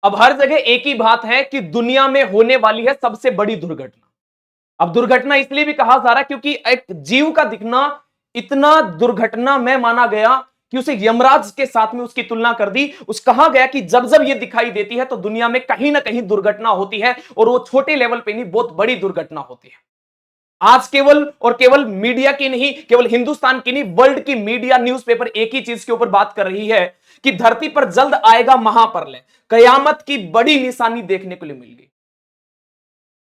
अब हर जगह एक ही बात है कि दुनिया में होने वाली है सबसे बड़ी दुर्घटना। अब दुर्घटना इसलिए भी कहा जा रहा है क्योंकि एक जीव का दिखना इतना दुर्घटना में माना गया कि उसे यमराज के साथ में उसकी तुलना कर दी। उस कहा गया कि जब जब ये दिखाई देती है तो दुनिया में कहीं ना कहीं दुर्घटना होती है, और वो छोटे लेवल पे नहीं, बहुत बड़ी दुर्घटना होती है। आज केवल और केवल मीडिया की नहीं, केवल हिंदुस्तान की नहीं, वर्ल्ड की मीडिया न्यूज़पेपर एक ही चीज के ऊपर बात कर रही है कि धरती पर जल्द आएगा महाप्रलय, कयामत की बड़ी निशानी देखने को मिल गई।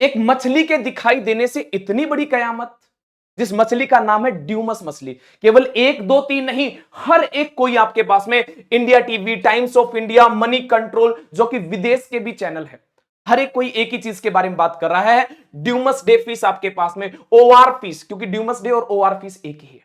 एक मछली के दिखाई देने से इतनी बड़ी कयामत, जिस मछली का नाम है ड्यूमस मछली। केवल एक दो तीन नहीं, हर एक कोई आपके पास में, India TV, times of India, money control, जो कि विदेश के भी चैनल है, हर एक कोई एक ही चीज के बारे में बात कर रहा है, ड्यूमस डे फिश आपके पास में, ओआर फिश, क्योंकि ड्यूमस डे और ओआर फिश एक ही है।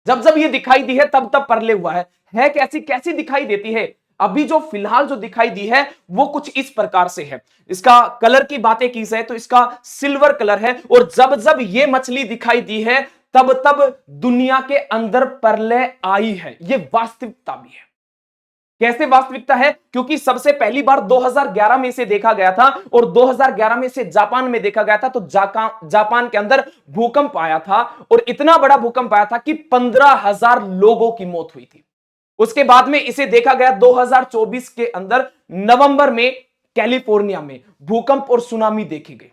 जब जब ये दिखाई दी है तब तब परले हुआ है कैसी कैसी दिखाई देती है। अभी जो फिलहाल जो दिखाई दी है वो कुछ इस प्रकार से है। इसका कलर की बातें की जाए तो इसका सिल्वर कलर है, और जब जब ये मछली दिखाई दी है तब तब दुनिया के अंदर प्रलय आई है। ये वास्तविकता भी है। कैसे वास्तविकता है? क्योंकि सबसे पहली बार 2011 में इसे देखा गया था, और 2011 में इसे जापान में देखा गया था। तो जापान के अंदर भूकंप आया था, और इतना बड़ा भूकंप आया था कि 15,000 लोगों की मौत हुई थी। उसके बाद में इसे देखा गया 2024 के अंदर नवंबर में कैलिफोर्निया में भूकंप और सुनामी देखी गई।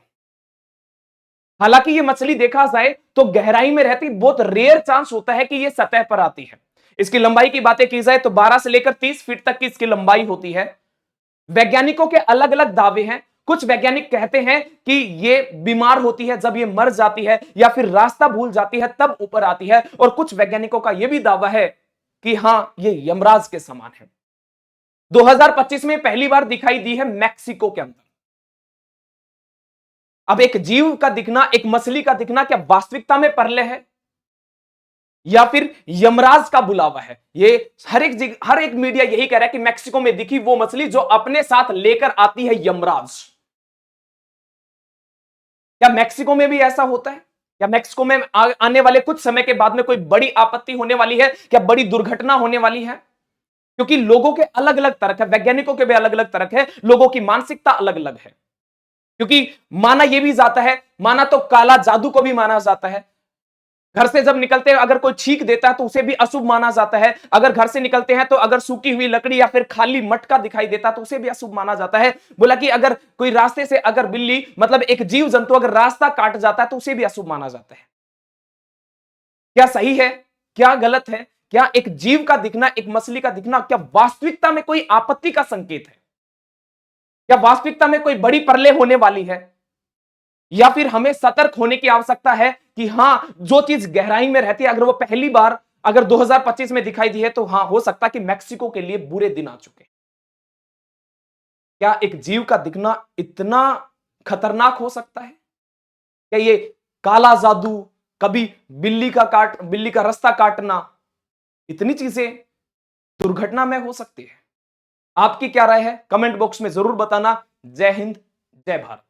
हालांकि ये मछली देखा जाए तो गहराई में रहती, बहुत रेयर चांस होता है कि ये सतह पर आती है। इसकी लंबाई की बातें की जाए तो 12 से लेकर 30 फीट तक की इसकी लंबाई होती है। वैज्ञानिकों के अलग अलग दावे हैं। कुछ वैज्ञानिक कहते हैं कि ये बीमार होती है जब ये मर जाती है, या फिर रास्ता भूल जाती है तब ऊपर आती है। और कुछ वैज्ञानिकों का यह भी दावा है कि हां, ये यमराज के समान है। 2025 में पहली बार दिखाई दी है मैक्सिको के अंदर। अब एक जीव का दिखना, एक मछली का दिखना, क्या वास्तविकता में परलय है या फिर यमराज का बुलावा है? ये हर एक मीडिया यही कह रहा है कि मैक्सिको में दिखी वो मछली जो अपने साथ लेकर आती है यमराज। क्या मैक्सिको में भी ऐसा होता है? क्या मैक्सिको में आने वाले कुछ समय के बाद में कोई बड़ी आपत्ति होने वाली है? क्या बड़ी दुर्घटना होने वाली है? क्योंकि लोगों के अलग अलग तर्क है, वैज्ञानिकों के भी अलग अलग तर्क है, लोगों की मानसिकता अलग अलग है। क्योंकि माना यह भी जाता है, माना तो काला जादू को भी माना जाता है। घर से जब निकलते हैं अगर कोई छींक देता है तो उसे भी अशुभ माना जाता है। अगर घर से निकलते हैं तो अगर सूखी हुई लकड़ी या फिर खाली मटका दिखाई देता है तो उसे भी अशुभ माना जाता है। बोला कि अगर कोई रास्ते से, अगर बिल्ली मतलब एक जीव जंतु अगर रास्ता काट जाता है तो उसे भी अशुभ माना जाता है। क्या सही है, क्या गलत है? क्या एक जीव का दिखना, एक मछली का दिखना, क्या वास्तविकता में कोई आपत्ति का संकेत है? क्या वास्तविकता में कोई बड़ी प्रलय होने वाली है? या फिर हमें सतर्क होने की आवश्यकता है कि हां, जो चीज गहराई में रहती है, अगर वो पहली बार अगर 2025 में दिखाई दी है तो हां, हो सकता है कि मैक्सिको के लिए बुरे दिन आ चुके। क्या एक जीव का दिखना इतना खतरनाक हो सकता है? क्या ये काला जादू, कभी बिल्ली का रास्ता काटना, इतनी चीजें दुर्घटना में हो सकती है? आपकी क्या राय है? कमेंट बॉक्स में जरूर बताना। जय हिंद, जय भारत।